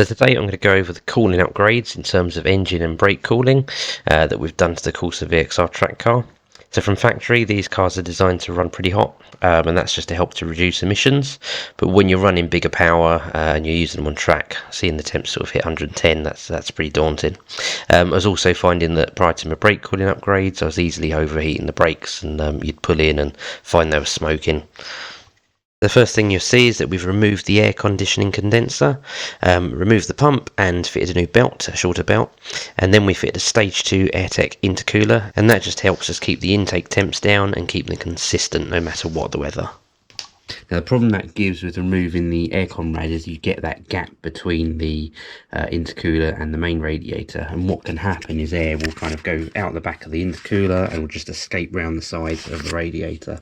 So today I'm going to go over the cooling upgrades in terms of engine and brake cooling that we've done to the Corsa VXR track car. So from factory, these cars are designed to run pretty hot, and that's just to help to reduce emissions. But when you're running bigger power and you're using them on track, seeing the temps sort of hit 110, that's pretty daunting. I was also finding that prior to my brake cooling upgrades, I was easily overheating the brakes, and you'd pull in and find they were smoking. The first thing you'll see is that we've removed the air conditioning condenser, removed the pump and fitted a new belt, a shorter belt, and then we fitted a stage 2 AirTech intercooler, and that just helps us keep the intake temps down and keep them consistent no matter what the weather. Now the problem that gives with removing the aircon rad is you get that gap between the intercooler and the main radiator, and what can happen is air will kind of go out the back of the intercooler and will just escape round the sides of the radiator.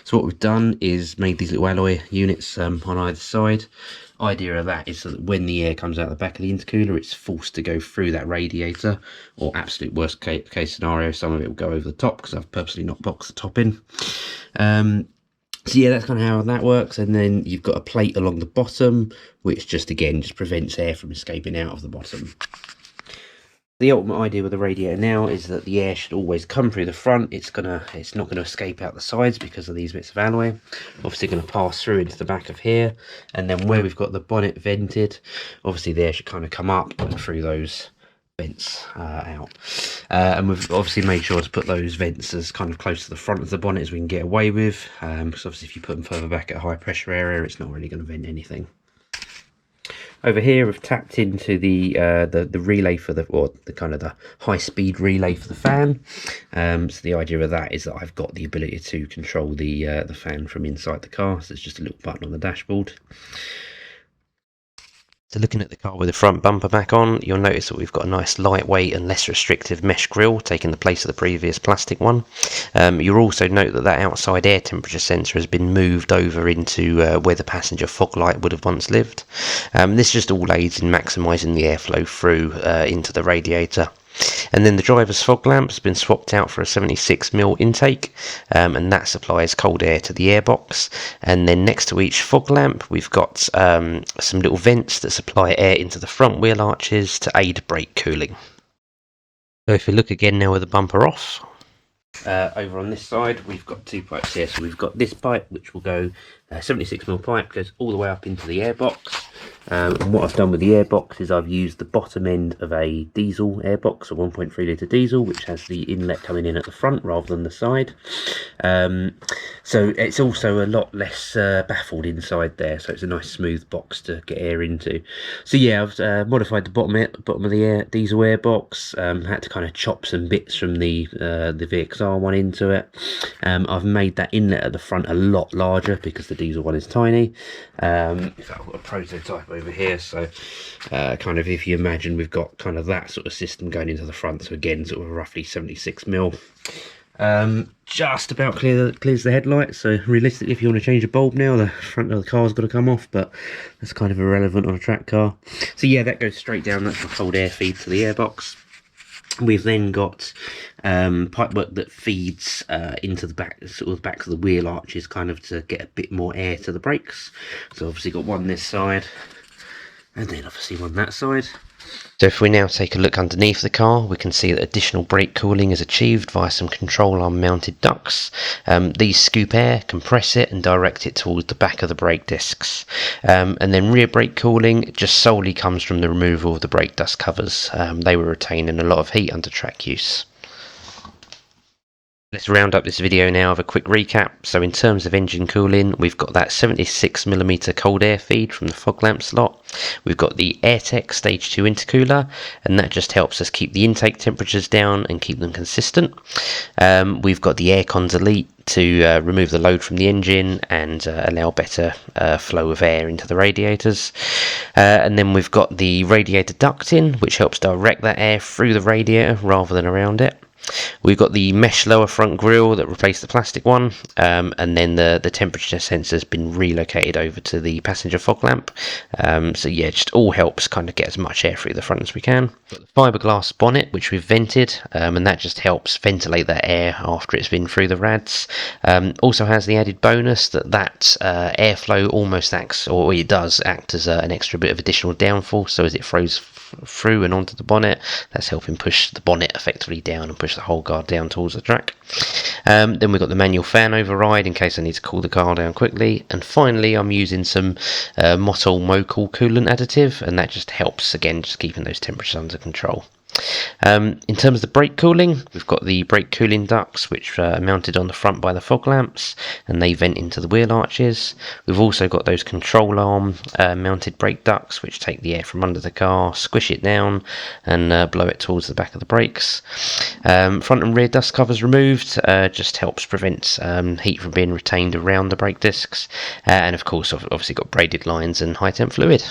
So what we've done is made these little alloy units on either side. Idea of that is so that when the air comes out the back of the intercooler, it's forced to go through that radiator, or absolute worst case scenario, some of it will go over the top because I've purposely not boxed the top in. So yeah, that's kind of how that works. And then you've got a plate along the bottom, which just prevents air from escaping out of the bottom. The ultimate idea with the radiator now is that the air should always come through the front. It's not gonna escape out the sides because of these bits of alloy. Obviously going to pass through into the back of here, and then where we've got the bonnet vented, obviously the air should kind of come up and through those vents out, and we've obviously made sure to put those vents as kind of close to the front of the bonnet as we can get away with, because obviously if you put them further back at a high pressure area, it's not really going to vent anything. Over here we've tapped into the relay for the high speed relay for the fan. So the idea of that is that I've got the ability to control the fan from inside the car. So there's just a little button on the dashboard. So looking at the car with the front bumper back on, you'll notice that we've got a nice lightweight and less restrictive mesh grille taking the place of the previous plastic one. You'll also note that outside air temperature sensor has been moved over into where the passenger fog light would have once lived. This just all aids in maximising the airflow through into the radiator. And then the driver's fog lamp has been swapped out for a 76mm intake, and that supplies cold air to the airbox. And then next to each fog lamp we've got some little vents that supply air into the front wheel arches to aid brake cooling. So if you look again now with the bumper off, over on this side we've got two pipes here. So we've got this pipe which will go 76mm pipe, goes all the way up into the airbox. And what I've done with the airbox is I've used the bottom end of a diesel airbox, a 1.3 litre diesel, which has the inlet coming in at the front rather than the side. So it's also a lot less baffled inside there, so it's a nice smooth box to get air into. So yeah, I've modified the bottom of the diesel airbox. Had to kind of chop some bits from the VXR one into it. I've made that inlet at the front a lot larger because the diesel one is tiny. In fact, I've got a prototype over here, so kind of if you imagine we've got kind of that sort of system going into the front, so again sort of roughly 76mm. Just about clears the headlights, so realistically if you want to change a bulb now, the front of the car's got to come off, but that's kind of irrelevant on a track car. So yeah, that goes straight down, that's the cold air feed to the airbox. We've then got pipework that feeds into the back, sort of back of the wheel arches, kind of to get a bit more air to the brakes. So obviously got one this side, and then obviously one that side. So if we now take a look underneath the car, we can see that additional brake cooling is achieved via some control arm mounted ducts. These scoop air, compress it and direct it towards the back of the brake discs. And then rear brake cooling just solely comes from the removal of the brake dust covers. They were retaining a lot of heat under track use. Let's round up this video now with a quick recap. So in terms of engine cooling, we've got that 76mm cold air feed from the fog lamp slot. We've got the AirTech stage 2 intercooler, and that just helps us keep the intake temperatures down and keep them consistent. We've got the Aircon Elite to remove the load from the engine and allow better flow of air into the radiators. And then we've got the radiator ducting, which helps direct that air through the radiator rather than around it. We've got the mesh lower front grille that replaced the plastic one, and then the temperature sensor has been relocated over to the passenger fog lamp. So yeah, just all helps kind of get as much air through the front as we can. Got the fiberglass bonnet, which we've vented, and that just helps ventilate that air after it's been through the rads. Also has the added bonus that airflow almost acts, or it does act as an extra bit of additional downforce. So as it throws through and onto the bonnet, that's helping push the bonnet effectively down and push the whole guard down towards the track. Then we've got the manual fan override in case I need to cool the car down quickly, and finally I'm using some Mottol Mocool coolant additive, and that just helps again just keeping those temperatures under control. In terms of the brake cooling, we've got the brake cooling ducts which are mounted on the front by the fog lamps, and they vent into the wheel arches. We've also got those control arm mounted brake ducts which take the air from under the car, squish it down and blow it towards the back of the brakes. Front and rear dust covers removed, just helps prevent heat from being retained around the brake discs, and of course obviously got braided lines and high temp fluid.